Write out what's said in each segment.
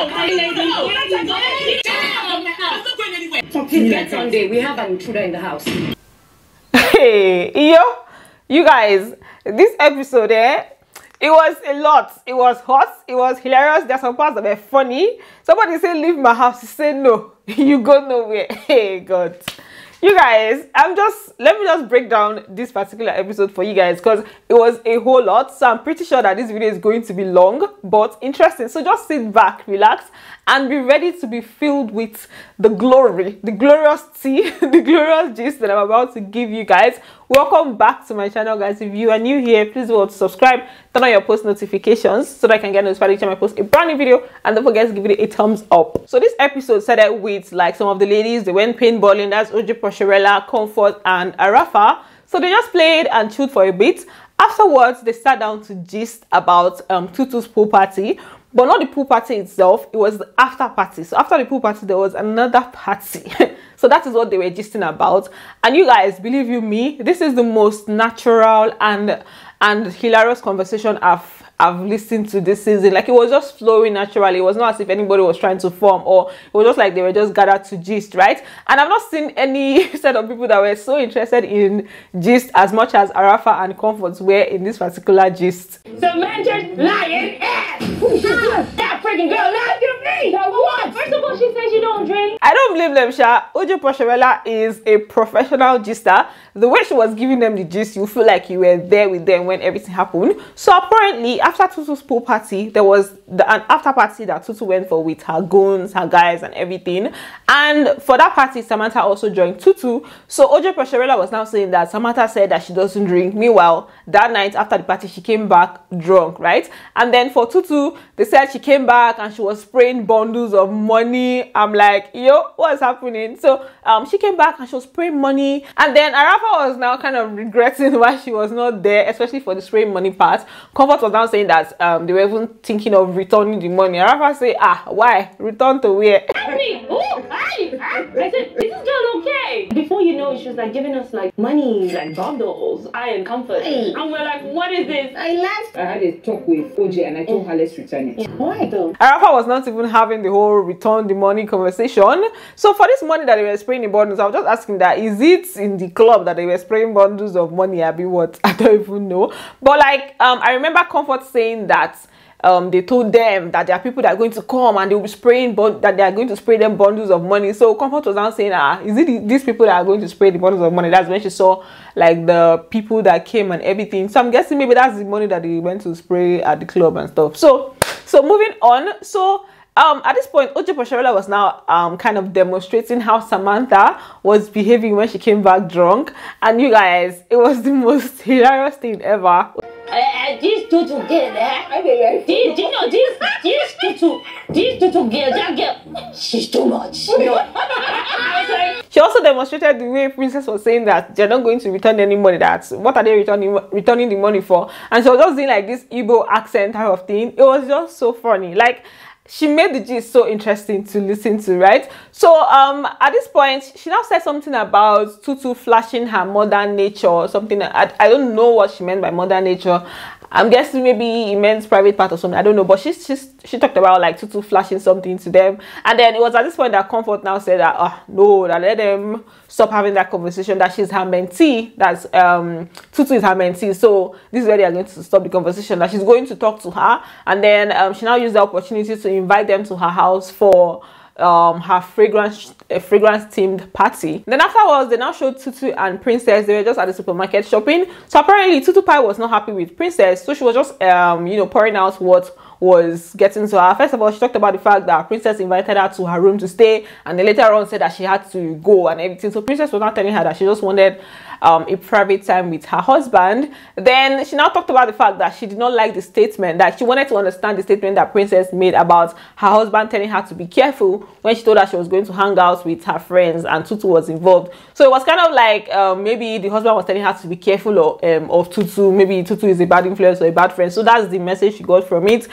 Talk to me like Sunday. We have an intruder in the house. Hey, yo, you guys, this episode, it was a lot. It was hot. It was hilarious. There's some parts that were funny. Somebody said, leave my house. He said, no, you go nowhere. Hey, God. You guys, let me just break down this particular episode for you guys because it was a whole lot. So I'm pretty sure that this video is going to be long but interesting. So just sit back, relax, and be ready to be filled with the glory, the glorious tea, the glorious gist that I'm about to give you guys. Welcome back to my channel, guys. If you are new here, please do subscribe, turn on your post notifications so that I can get notified each time I post a brand new video, and don't forget to give it a thumbs up. So this episode started with like some of the ladies. They went paintballing. That's OJ Posherella, Comfort, and Arafa. So they just played and chilled for a bit. Afterwards, they sat down to gist about Tutu's pool party. But not the pool party itself, it was the after party. So after the pool party, there was another party. So that is what they were gisting about. And you guys, believe you me, this is the most natural and hilarious conversation I've listened to this season. Like, it was just flowing naturally. It was not as if anybody was trying to form, or it was just like they were just gathered to gist, right? And I've not seen any set of people that were so interested in gist as much as Arafa and Comfort were in this particular gist. Samantha's lying ass! That freaking girl lied to me! Now what? First of all, she says you don't drink. I don't blame them, Sha. OJ Posherella is a professional gister. The way she was giving them the gist, you feel like you were there with them when everything happened. So apparently, after Tutu's pool party, there was an after party that Tutu went for with her goons, her guys, and everything. And for that party, Samantha also joined Tutu. So OJ Posherella was now saying that Samantha said that she doesn't drink. Meanwhile, that night after the party, she came back drunk, right? And then for Tutu, they said she came back and she was spraying bundles of money. I'm like, yo, what's happening? So she came back and she was spraying money. And then Arafa was now kind of regretting why she was not there, especially for the spraying money part. Comfort was now saying that they were even thinking of returning the money. Arafa said, why? Return to where? I said, is this girl okay? Before you know it, she was like giving us like money, like bundles, and Comfort. And we're like, what is this? I laughed. I had a talk with OJ and I told her let's return it. Why though? Arafa was not even having the whole return the money conversation. So for this money that they were spraying in bundles, I was just asking that, is it in the club that they were spraying bundles of money? I'll be what? I don't even know. But like, I remember Comfort saying that they told them that there are people that are going to come and they will be spraying, but that they are going to spray them bundles of money. So Comfort was now saying, is it these people that are going to spray the bundles of money? That's when she saw like the people that came and everything. So I'm guessing maybe that's the money that they went to spray at the club and stuff. So moving on. So at this point, OJ Posherella was now kind of demonstrating how Samantha was behaving when she came back drunk. And you guys, it was the most hilarious thing ever. These two together. These two girls, that girl, she's too much. She also demonstrated the way Princess was saying that they're not going to return any money. That what are they returning the money for? And she was just doing like this Igbo accent type of thing. It was just so funny. Like, she made the gist so interesting to listen to, right? So at this point, she now said something about Tutu flashing her modern nature or something. I don't know what she meant by modern nature. I'm guessing maybe it meant private part or something. I don't know. But she talked about like Tutu flashing something to them. And then it was at this point that Comfort now said that, no, that let them stop having that conversation, that she's her mentee. That's Tutu is her mentee. So this is where they are going to stop the conversation, that she's going to talk to her. And then she now used the opportunity to invite them to her house for her fragrance themed party. Then afterwards, they now showed Tutu and Princess. They were just at the supermarket shopping. So apparently Tutu Pie was not happy with Princess, so she was just pouring out what was getting to her. First of all, she talked about the fact that Princess invited her to her room to stay, and then later on said that she had to go and everything. So Princess was not telling her that she just wanted a private time with her husband. Then she now talked about the fact that she did not like the statement, that she wanted to understand the statement that Princess made about her husband telling her to be careful when she told her she was going to hang out with her friends and Tutu was involved. So it was kind of like maybe the husband was telling her to be careful of Tutu. Maybe Tutu is a bad influence or a bad friend. So that's the message she got from it.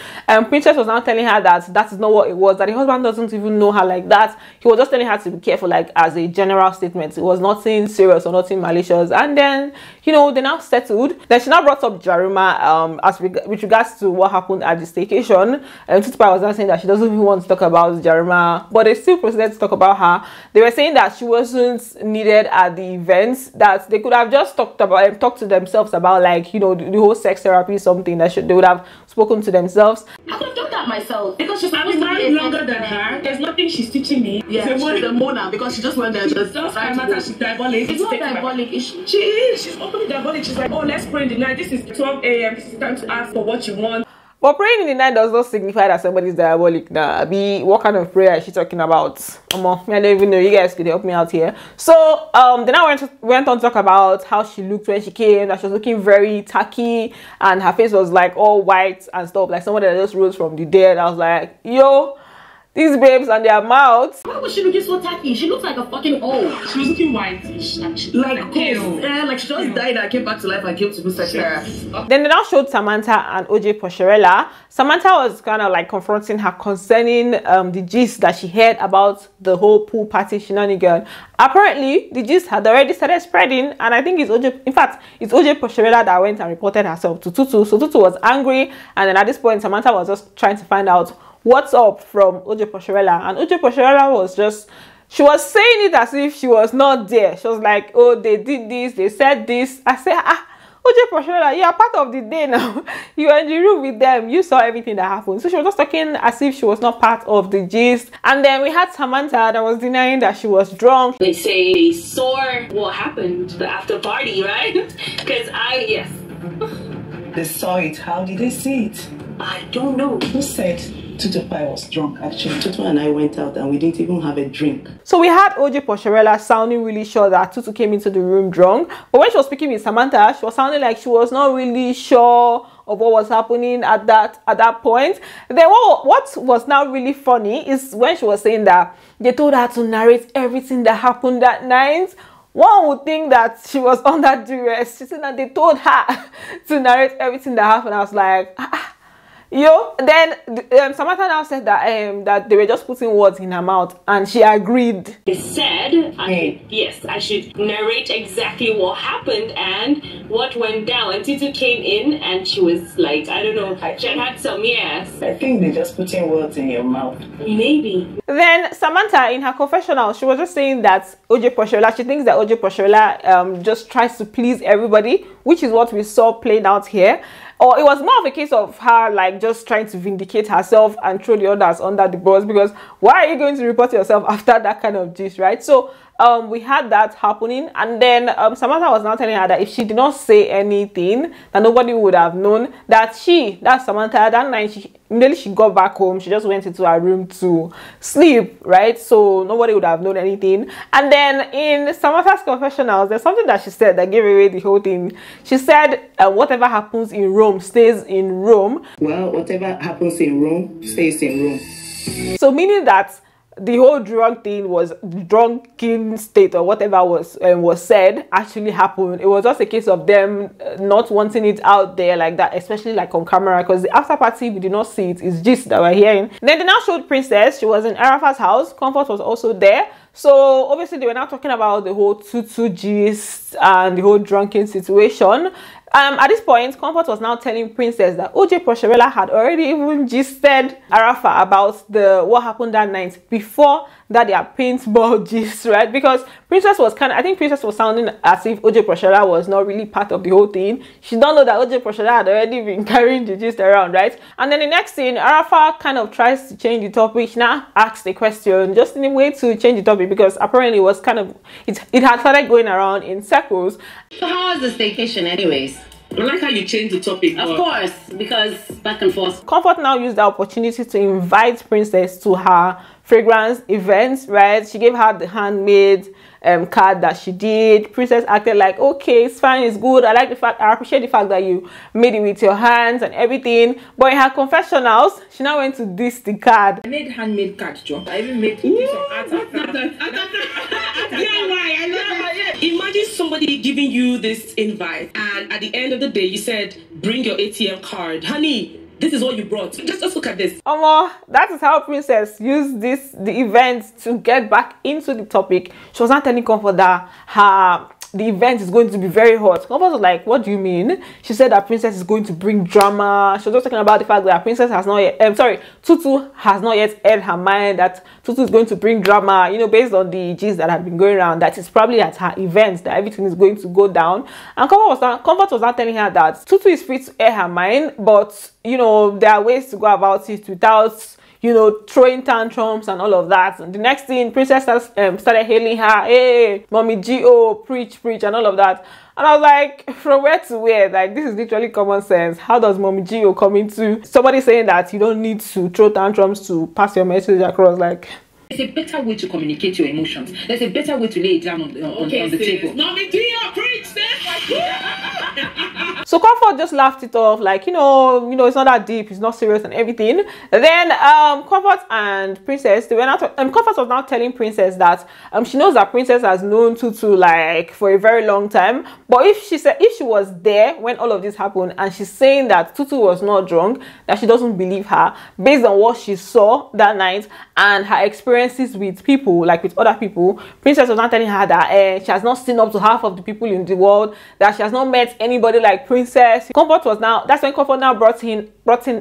Princess was now telling her that that is not what it was, that the husband doesn't even know her like that. He was just telling her to be careful, like as a general statement. It was nothing serious or nothing malicious. pictures, and then you know they now settled. Then she now brought up Jarima with regards to what happened at the staycation. And Tutupa was now saying that she doesn't even want to talk about Jarima, but they still proceeded to talk about her. They were saying that she wasn't needed at the events, that they could have just talked to themselves about, like, you know, the whole sex therapy, something that they would have spoken to themselves. I could have done that myself because she's I was married longer than her. There's nothing she's teaching me. Yeah, she's a Mona because she just went there. Just matter, she's diabolic. It's not diabolic. She is. She's openly diabolic. She's like, oh, let's pray in the night. This is 12 a.m. This is time to ask for what you want. But praying in the night does not signify that somebody's diabolic. Nah, what kind of prayer is she talking about? I don't even know. You guys could help me out here. So then I went on to talk about how she looked when she came. That she was looking very tacky, and her face was like all white and stuff, like somebody that just rose from the dead. I was like, yo, these babes and their mouths. Why was she looking so tacky? She looks like a fucking old. She was looking whitish, actually. Like pale. Yeah, like she just died and came back to life and came to do sex therapy. Then they now showed Samantha and OJ Pocherella. Samantha was kind of like confronting her concerning the gist that she heard about the whole pool party shenanigan. Apparently, the gist had already started spreading, and I think it's OJ. In fact, it's OJ Pocherella that went and reported herself to Tutu. So Tutu was angry, and then at this point, Samantha was just trying to find out what's up from OJ Pocherella. And OJ Pocherella was just, she was saying it as if she was not there. She was like, oh, they did this, they said this. I said, OJ Pocherella, you are part of the day now. You were in the room with them. You saw everything that happened. So she was just talking as if she was not part of the gist. And then we had Samantha that was denying that she was drunk. They say they saw what happened, the after party, right? Because yes. They saw it. How did they see it? I don't know. Who said Tutupai was drunk? Actually, Tutu and I went out and we didn't even have a drink. So we had OJ Pocherella sounding really sure that Tutu came into the room drunk. But when she was speaking with Samantha, she was sounding like she was not really sure of what was happening at that point. Then what was now really funny is when she was saying that they told her to narrate everything that happened that night. One would think that she was under duress. She said that they told her to narrate everything that happened. I was like, yo. Then Samantha now said that that they were just putting words in her mouth, and she agreed. They said, yes, I should narrate exactly what happened and what went down. And Tutu came in, and she was like, I don't know, she had some yes. I think they're just putting words in your mouth. Maybe. Then Samantha, in her confessional, she was just saying that OJ Pocherella, she thinks that OJ Pocherella just tries to please everybody, which is what we saw playing out here. Or it was more of a case of her like just trying to vindicate herself and throw the others under the bus, because why are you going to report yourself after that kind of gist, right? So we had that happening, and then Samantha was now telling her that if she did not say anything, that nobody would have known that that's Samantha, that night immediately she got back home, she just went into her room to sleep, right? So nobody would have known anything. And then in Samantha's confessionals, there's something that she said that gave away the whole thing. She said whatever happens in Rome stays in Rome. Well, whatever happens in Rome stays in Rome. So meaning that the whole drunk thing was drunken state or whatever was said actually happened. It was just a case of them not wanting it out there like that, especially like on camera, because the after party we did not see it. It's just that we're hearing. Then they now showed Princess. She was in Arafa's house. Comfort was also there. So obviously they were now talking about the whole Tutu gist and the whole drunken situation. At this point, Comfort was now telling Princess that OJ Pocherella had already even gisted Arafa about what happened that night before that their paintball gist, right? Because Princess was I think Princess was sounding as if OJ Pocherella was not really part of the whole thing. She don't know that OJ Pocherella had already been carrying the gist around, right? And then the next scene, Arafa kind of tries to change the topic. She now asks a question just in a way to change the topic, because apparently it was kind of, it had started going around in circles. So how was the staycation anyways? I like how you change the topic. Of course, because back and forth. Comfort now used the opportunity to invite Princess to her fragrance event, right? She gave her the handmade card that she did. Princess acted like, okay, it's fine, it's good. I appreciate the fact that you made it with your hands and everything. But in her confessionals, she now went to diss the card. I made handmade cards, Joe. I even made some art. Imagine somebody giving you this invite, and at the end of the day, you said, bring your ATM card. Honey, this is what you brought. Just look at this. That is how Princess used the event to get back into the topic. She was not telling Comfort that the event is going to be very hot. Comfort was like, what do you mean? She said that Princess is going to bring drama. She was just talking about the fact that Princess has not yet, Tutu has not yet aired her mind that Tutu is going to bring drama, you know, based on the gist that had been going around, that it's probably at her event that everything is going to go down. And Comfort was not telling her that Tutu is free to air her mind, but, you know, there are ways to go about it without, you know, throwing tantrums and all of that. And the next thing, Princess started hailing her, hey, Mommy G.O., preach, and all of that. And I was like, from where to where? Like, this is literally common sense. How does Mommy G.O. come into somebody saying that you don't need to throw tantrums to pass your message across? Like, there's a better way to communicate your emotions. There's a better way to lay it down on the table. Mommy G.O., preach, so Comfort just laughed it off, like, you know, it's not that deep, it's not serious and everything. Then Comfort and Princess, they were not. Comfort was now telling Princess that she knows that Princess has known Tutu like for a very long time. But if she was there when all of this happened, and she's saying that Tutu was not drunk, that she doesn't believe her based on what she saw that night and her experiences with people, like with other people. Princess was not telling her that she has not seen up to half of the people in the world, that she has not met anybody like Princess. Comfort was now, that's when Comfort now brought in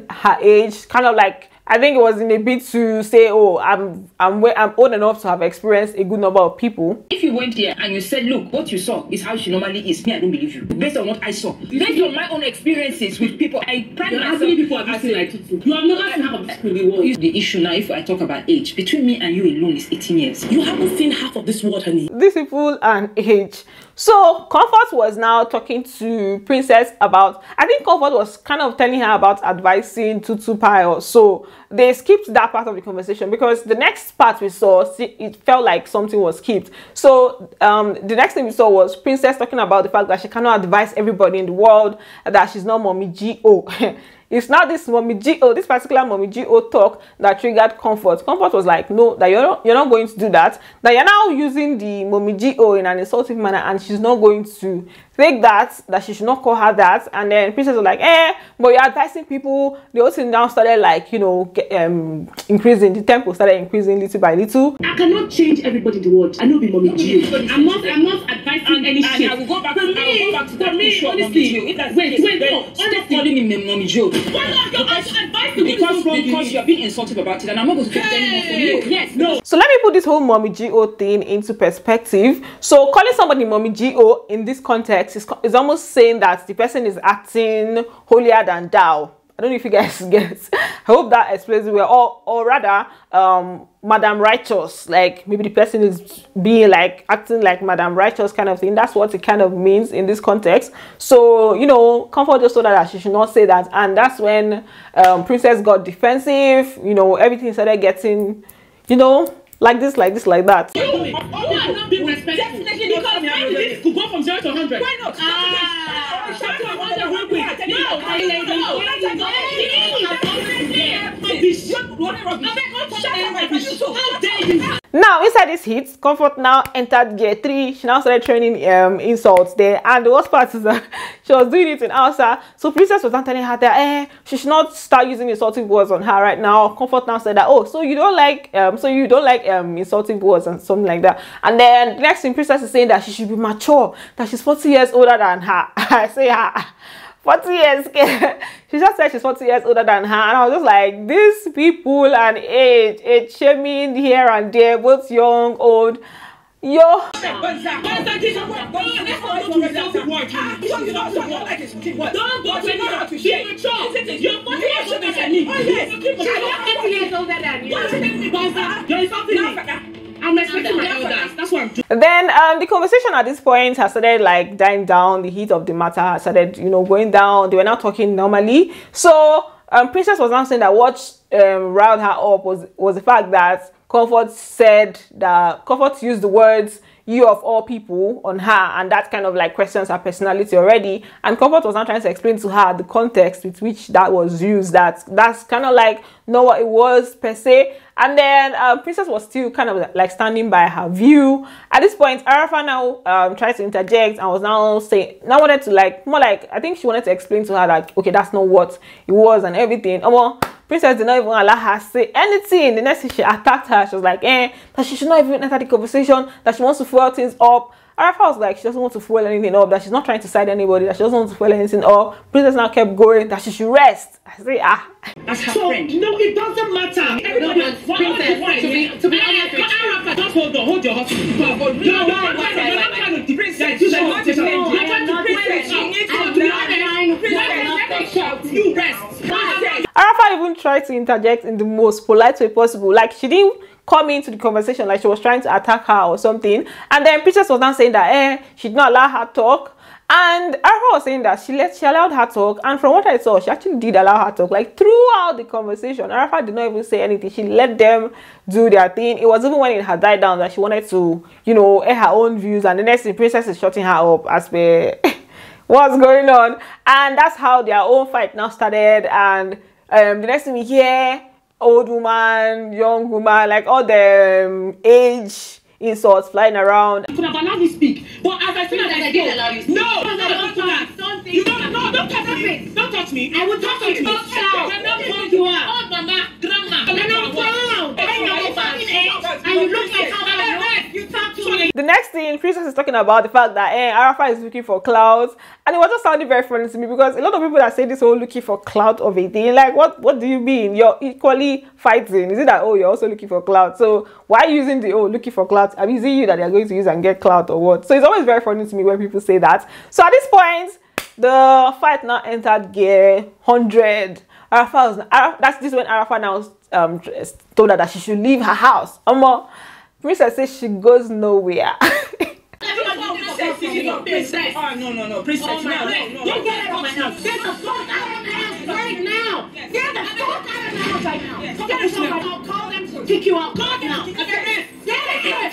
her age, kind of like, I think it was in a bit to say, oh, I'm old enough to have experienced a good number of people. If you went there and you said, look, what you saw is how she normally is, me, I don't believe you. Based on what I saw, based on my own experiences with people, I pride myself. How many people have you seen like Tutu? You have never seen half of this people in the world. The issue now, if I talk about age, between me and you alone is 18 years. You haven't seen half of this world, honey. These people and age. So Comfort was now talking to Princess about, I think Comfort was kind of telling her about advising Tutu Pile. So they skipped that part of the conversation because the next part we saw, it felt like something was skipped. So the next thing we saw was Princess talking about the fact that she cannot advise everybody in the world, that she's not Mommy G.O. It's not this Mommy G.O., this particular Mommy G.O. talk that triggered Comfort. Comfort was like, no, that you're not going to do that. That you're now using the Mommy G.O. in an insultive manner, and she's not going to take that she should not call her that. And then Princess was like, but you're advising people. The whole thing now started like, you know, increasing. The tempo started increasing little by little. I cannot change everybody in the world. I know be Mommy G.O. I'm not advising any shit. I will go back to that issue of Mommy G.O. Wait, stop calling me Mommy G.O. Because you're being insultive about it, and I'm not going to take any more from you. Yes, no. So let me put this whole Mommy G.O. thing into perspective. So calling somebody Mommy G.O. in this context is almost saying that the person is acting holier than thou. I don't know if you guys get. I hope that explains it well. Or rather, Madam Righteous. Like maybe the person is being like acting like Madam Righteous kind of thing. That's what it kind of means in this context. So, you know, Comfort just told her that she should not say that. And that's when Princess got defensive. You know, everything started getting, you know, like this, like that. You are not being respectful. Definitely, because this could go from 0 to 100. Why not? Now inside this hit, Comfort now entered gear 3. She now started training insults there, and the worst part is that she was doing it in Hausa. So Princess was not telling her that she should not start using insulting words on her right now. Comfort now said that, oh, so you don't like insulting words and something like that. And then the next thing, Princess is saying that she should be mature, that she's 40 years older than her. I say her 40 years. She just said she's 40 years older than her, and I was just like, these people and age shaming here and there, both young, old. Yo. Don't go to I'm respecting my elders. That's what I'm doing. Then the conversation at this point has started like dying down. The heat of the matter has started, you know, going down. They were now talking normally. So Princess was now saying that what riled her up was the fact that Comfort said that Comfort used the words "you of all people" on her, and that kind of like questions her personality already. And Comfort was now trying to explain to her the context with which that was used. That's kind of like not what it was per se. And then Princess was still kind of like standing by her view. At this point, Arafa now tried to interject and was now saying, now wanted to like, more like, I think she wanted to explain to her that, okay, that's not what it was and everything. Princess did not even allow her to say anything. The next thing, she attacked her. She was like, that she should not even enter the conversation, that she wants to fuel things up. Arafa was like, she doesn't want to fuel anything up, that she's not trying to side anybody, that she doesn't want to fuel anything up. Princess now kept going, that she should rest. I say, As her friend. No, it doesn't matter. Everybody has Princess, to be honest with you. Arafa, just hold your hustle. You rest. Arafa even tried to interject in the most polite way possible. Like, she didn't come into the conversation like she was trying to attack her or something. And then Princess was now saying that she did not allow her talk. And Arafa was saying that she allowed her talk. And from what I saw, she actually did allow her talk. Like, throughout the conversation, Arafa did not even say anything. She let them do their thing. It was even when it had died down that she wanted to, air her own views. And the next thing, Princess is shutting her up as per what's going on. And that's how their own fight now started. And the next thing we hear, old woman, young woman, like all the age insults flying around. You could have allowed me speak, but as I said, I did allow you. No, you don't touch me. Don't touch me. I will touch you. Don't shout. I'm not going to her. Oh, mama, grandma. I'm not proud. And you look like how you talk to me. The next thing, Princess is talking about the fact that Arafa is looking for clout, and it was just sounding very funny to me because a lot of people that say this whole looking for clout of a thing, like what do you mean? You're equally fighting. Is it that you're also looking for clout? So why using the looking for clout? I'm using you that they're going to use and get clout or what? So it's always very funny to me when people say that. So at this point, the fight now entered gear 100. This is when Arafa now told her that she should leave her house. Princess says she goes nowhere. Princess. Oh, no. Princess, no. Don't get out of my house. Get the fuck out of my house right now. Get the fuck out of my house right now. Get the fuck out. Call them to kick you out. Call them to kick you out. Get it.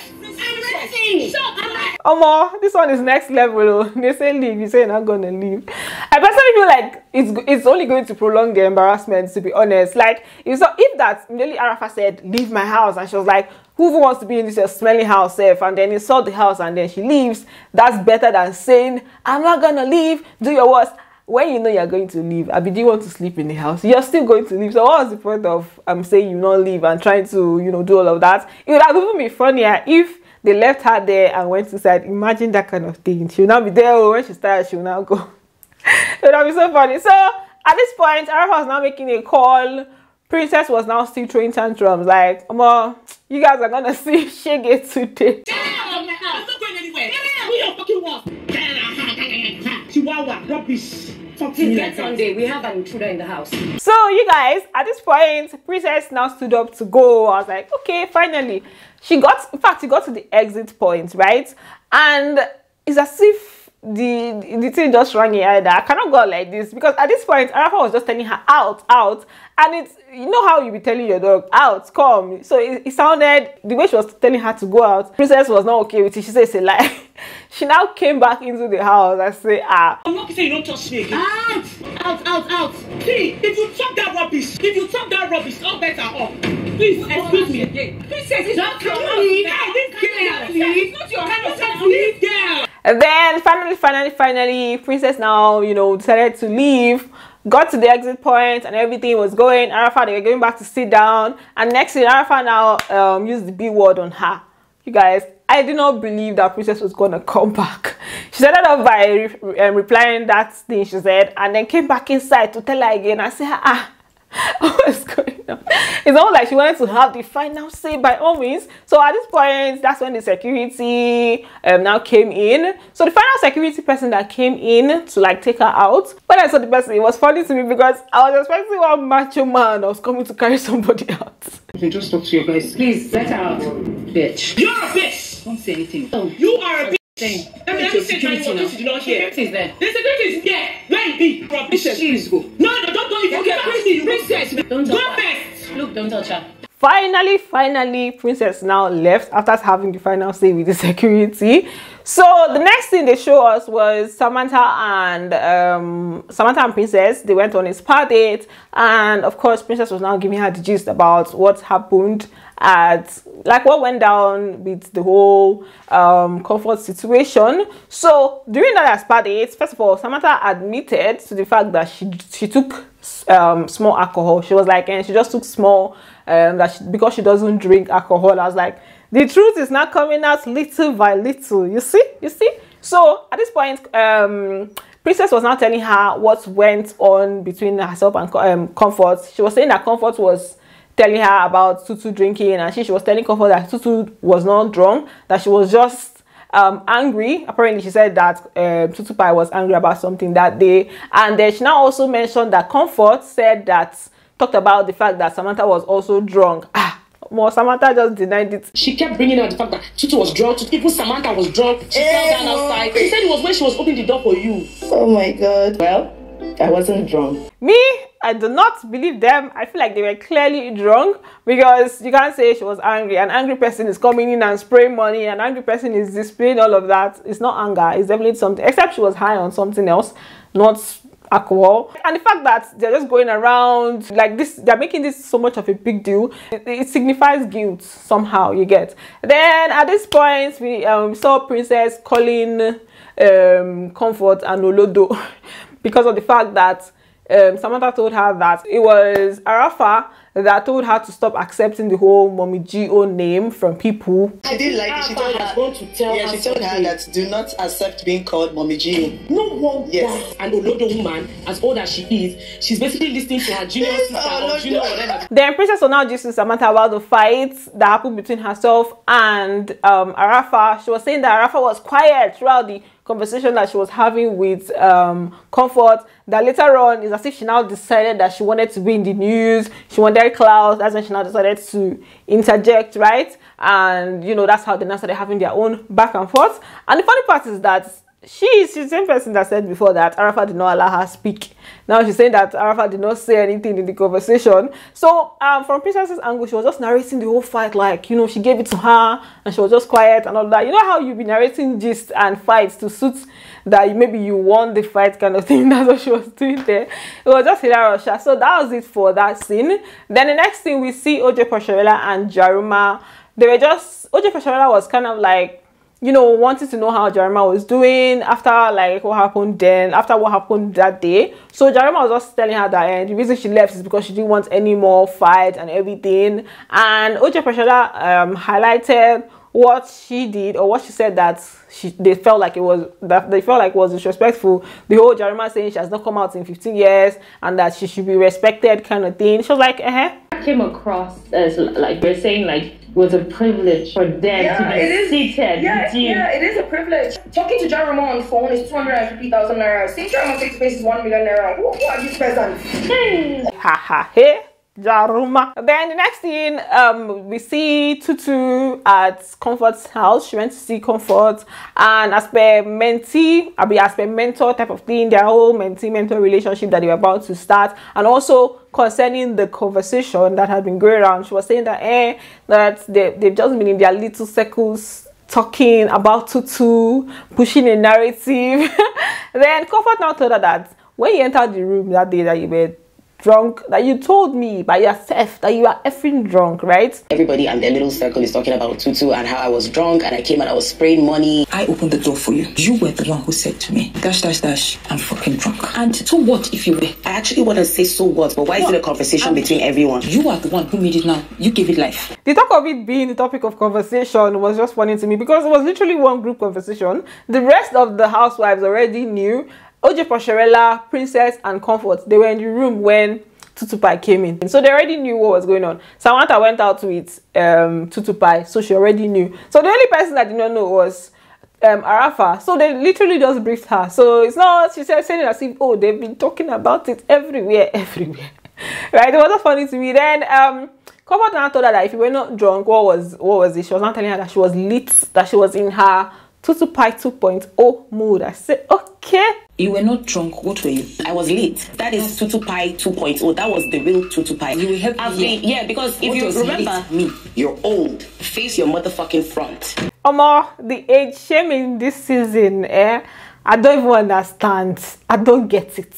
I'm ready. This one is next level. They say leave, you say you're not gonna leave. I personally feel like it's only going to prolong the embarrassment, to be honest. Like, if that immediately Arafa said leave my house, and she was like, who wants to be in this smelling house safe, and then he saw the house and then she leaves, that's better than saying I'm not gonna leave, do your worst. When you know you're going to leave, do you want to sleep in the house? You're still going to leave. So what was the point of saying you not leave and trying to do all of that? It would have even been funnier if they left her there and went inside. Imagine that kind of thing. She'll now be there, when she's tired, she'll now go. It would have been so funny. So at this point, Arafa was now making a call. Princess was now still throwing tantrums like, you guys are gonna see Shege today. Get out of my house. I'm not going anywhere. Get out. We are fucking walk. Chihuahua, rubbish. Next Sunday, we have an intruder in the house. So you guys, at this point, Princess now stood up to go. I was like, okay, finally. She got to the exit point, right? And it's as if the thing just rang in either. I cannot go like this because at this point Arafa was just telling her out, and it's, you know how you be telling your dog out, come. So it sounded, the way she was telling her to go out, Princess was not okay with it. She said it's a lie. She now came back into the house and say, I'm not saying you don't touch me again. Out. See, if you talk that rubbish, all better off. Please, excuse me again. Princess, it's not your house. It's not your house. Leave there. And then finally, Princess now, decided to leave, got to the exit point and everything was going. Arafa, they were going back to sit down. And next thing, Arafa now used the B word on her. You guys, I did not believe that Princess was going to come back. She started off by replying that thing she said and then came back inside to tell her again. I said, what's going on? It's almost like she wanted to have the final say by all means. So at this point, that's when the security now came in. So the final security person that came in to take her out, when I saw the person, it was funny to me because I was expecting one macho man that was coming to carry somebody out. You can just talk to your guys. Please, let her out, bitch. You're a bitch. Don't say anything. Oh, you are a bitch. Let me say security now. Security is there. The security is there. Where it be? Princess, please go. No, don't go. If you get crazy, you Princess, don't touch her. first. Look, don't touch her. Finally, Princess now left after having the final say with the security. So the next thing they show us was Samantha and Princess. They went on a spa date, and of course, Princess was now giving her the gist about what happened what went down with the whole comfort situation. So during that spa date, first of all, Samantha admitted to the fact that she took small alcohol. She was like, and she just took small because she doesn't drink alcohol. I was like, The truth is not coming out little by little. You see? So at this point, Princess was now telling her what went on between herself and Comfort. She was saying that Comfort was telling her about Tutu drinking, and she was telling Comfort that Tutu was not drunk, that she was just angry. Apparently she said that Tutu Pie was angry about something that day, and then she now also mentioned that Comfort talked about the fact that Samantha was also drunk. More Samantha just denied it. She kept bringing out the fact that Tutu was drunk. Even Samantha was drunk. She fell down outside. She said it was when she was opening the door for you. Oh my God. Well, I wasn't drunk. Me, I do not believe them. I feel like they were clearly drunk, because you can't say she was angry. An angry person is coming in and spraying money. An angry person is displaying all of that. It's not anger. It's definitely something. Except she was high on something else, not alcohol. And the fact that they're just going around like this, they're making this so much of a big deal, it signifies guilt somehow, you get. Then at this point, we saw Princess calling Comfort and Olodo because of the fact that Samantha told her that it was Arafa that told her to stop accepting the whole Mommy G.O. name from people. I didn't like it. She told her, she told her that do not accept being called Mommy G.O. No one and Olodo woman, as old as she is, she's basically listening to her junior sister or junior whatever. Then Princess was now just to Samantha about the fight that happened between herself and Arafa. She was saying that Arafa was quiet throughout the conversation that she was having with Comfort, that later on is as if she now decided that she wanted to be in the news, she wanted clout. That's when she now decided to interject, right? And you know, that's how they now started having their own back and forth. And the funny part is that she's the same person that said before that Arafa did not allow her speak. Now she's saying that Arafa did not say anything in the conversation. So from Princess's angle, she was just narrating the whole fight, like, you know, she gave it to her and she was just quiet and all that. You know how you be narrating gist and fights to suit that maybe you won the fight kind of thing. That's what she was doing there. It was just hilarious. So that was it for that scene. Then the next thing we see OJ Posharela and Jaruma. They were just, OJ Posharela was kind of like, you know, wanted to know how Jaruma was doing after like what happened then, after what happened that day. So Jaruma was just telling her that the reason she left is because she didn't want any more fight and everything. And OJ Posharela highlighted what she did, or what she said, that they felt like it was disrespectful. The whole Jaruma saying she has not come out in 15 years and that she should be respected kind of thing. She was like, Came across as like you're saying like it was a privilege for them to be seated. Yeah, it is a privilege. Talking to Jaruma on the phone is 250,000 naira. Seeing Jaruma face to face is 1 million naira. Who are these peasants? Hey. Jaruma. Then the next thing, we see Tutu at Comfort's house. She went to see Comfort, and as per mentee, as per mentor type of thing, their whole mentee-mentor relationship that they were about to start, and also concerning the conversation that had been going around, she was saying that that they've just been in their little circles talking about Tutu, pushing a narrative. Then Comfort now told her that when you entered the room that day that you were drunk, that you told me by yourself that you are effing drunk, right? Everybody and their little circle is talking about Tutu and how I was drunk and I came and I was spraying money. I opened the door for you. You were the one who said to me, dash, I'm fucking drunk. And so what if you were? I actually want to say so what, but why is it a conversation between everyone? You are the one who made it now. You gave it life. The talk of it being the topic of conversation was just funny to me because it was literally one group conversation. The rest of the housewives already knew. OJ Posharela, Princess, and Comfort, they were in the room when Tutu Pie came in. So they already knew what was going on. Samantha went out with Tutu Pie, so she already knew. So the only person that did not know was Arafa. So they literally just briefed her. So it's not, she said, saying it as if, oh, they've been talking about it everywhere. Right? It was just funny to me. Then Comfort now told her that if you were not drunk, what was it? She was not telling her that she was lit, that she was in her Tutu Pie 2.0 mood. I said, okay. You were not drunk. What were you? I was lit. That is Tutu Pie 2.0. That was the real Tutu Pie. You will help me. Yeah, because if you remember me, you're old. Face your motherfucking front. The age shaming this season, I don't even understand. I don't get it.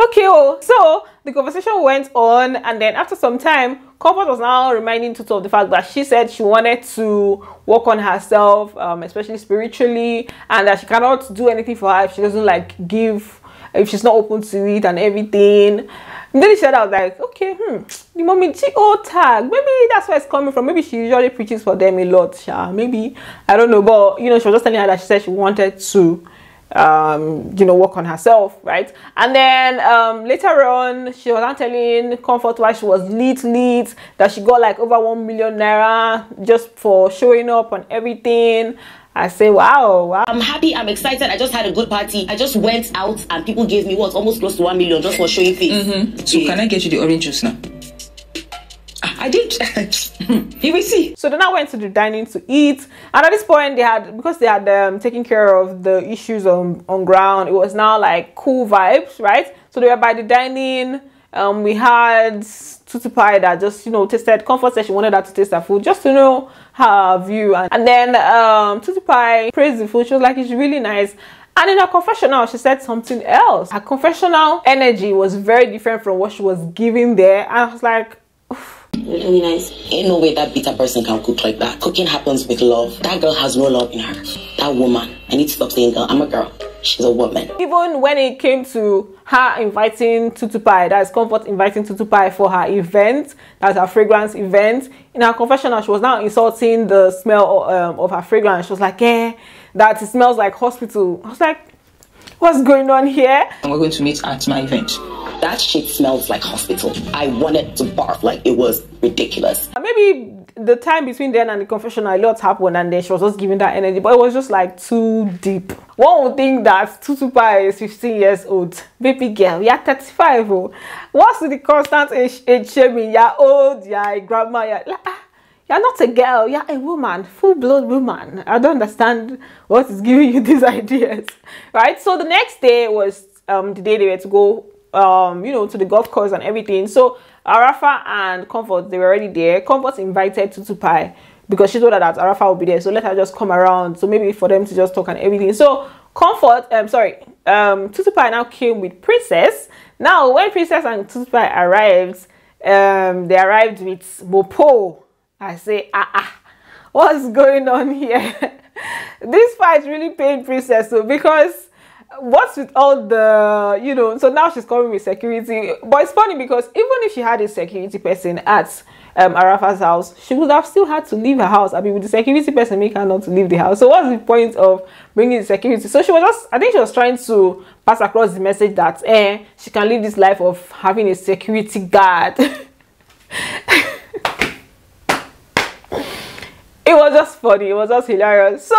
Okay, so the conversation went on, and then after some time, Comfort was now reminding Tutu of the fact that she said she wanted to work on herself, especially spiritually, and that she cannot do anything for her if she doesn't like give, if she's not open to it and everything. And then he said, I was like, okay, the mommy GO tag, maybe that's where it's coming from. Maybe she usually preaches for them a lot, maybe, I don't know. But you know, she was just telling her that she said she wanted to you know, work on herself, right? And then later on, she was telling Comfort why she was lit, that she got like over 1 million naira just for showing up on everything. I say, wow. I'm happy, I'm excited. I just had a good party. I just went out and people gave me what, almost close to 1 million just for showing face. So can I get you the orange juice now? I did. You will see. So then I went to the dining to eat, and at this point because they had taken care of the issues on ground, it was now like cool vibes, right? So they were by the dining. We had tutu pie that just, you know, tasted. Comfort said she wanted her to taste her food just to know her view, and then tutu pie praised the food. She was like, it's really nice. And in her confessional, she said something else. Her confessional energy was very different from what she was giving there, and I was like, oof. Really nice. Ain't no way that bitter person can cook like that. Cooking happens with love. That girl has no love in her. That woman. I need to stop saying girl. I'm a girl. She's a woman. Even when it came to her inviting tutu pie, that is Comfort inviting tutu pie for her event, that's her fragrance event, in her confessional, she was now insulting the smell of her fragrance. She was like, that it smells like hospital. I was like, what's going on here? And we're going to meet at my event. That shit smells like hospital. I wanted to barf. Like, it was ridiculous. Maybe the time between then and the confessional, a lot happened, and then she was just giving that energy, but it was just like too deep. One would think that tutu pie is 15 years old. Baby girl, you're 35. Oh. What's the constant age shaming? You're old, you're a grandma, you're not a girl, you're a woman, full-blown woman. I don't understand what is giving you these ideas, right? So the next day was the day they were to go you know, to the golf course and everything. So Arafa and Comfort, they were already there. Comfort invited tutu pie because she told her that Arafa will be there, so let her just come around, so maybe for them to just talk and everything. So tutu pie now came with Princess. Now when Princess and tutu pie arrived, they arrived with Mopo. I say, what's going on here? This fight really pained Princess, so because what's with all the, you know, so now she's coming with security. But it's funny because even if she had a security person at Arafa's house, she would have still had to leave her house. I mean, with the security person make her not to leave the house. So what's the point of bringing the security? So she was just, I think she was trying to pass across the message that she can live this life of having a security guard. It was just funny. It was just hilarious. So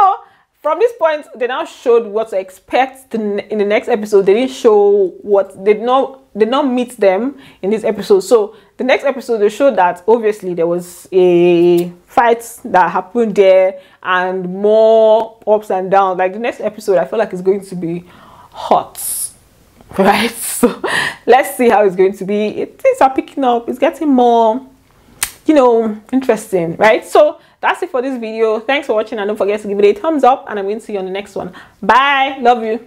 from this point, they now showed what to expect in the next episode. They didn't show what they did not meet them in this episode. So the next episode, they showed that obviously there was a fight that happened there and more ups and downs. Like the next episode, I feel like it's going to be hot, right? So let's see how it's going to be. Things are picking up. It's getting more, you know, interesting, right? So that's it for this video. Thanks for watching, and don't forget to give it a thumbs up, and I'm going to see you on the next one. Bye. Love you.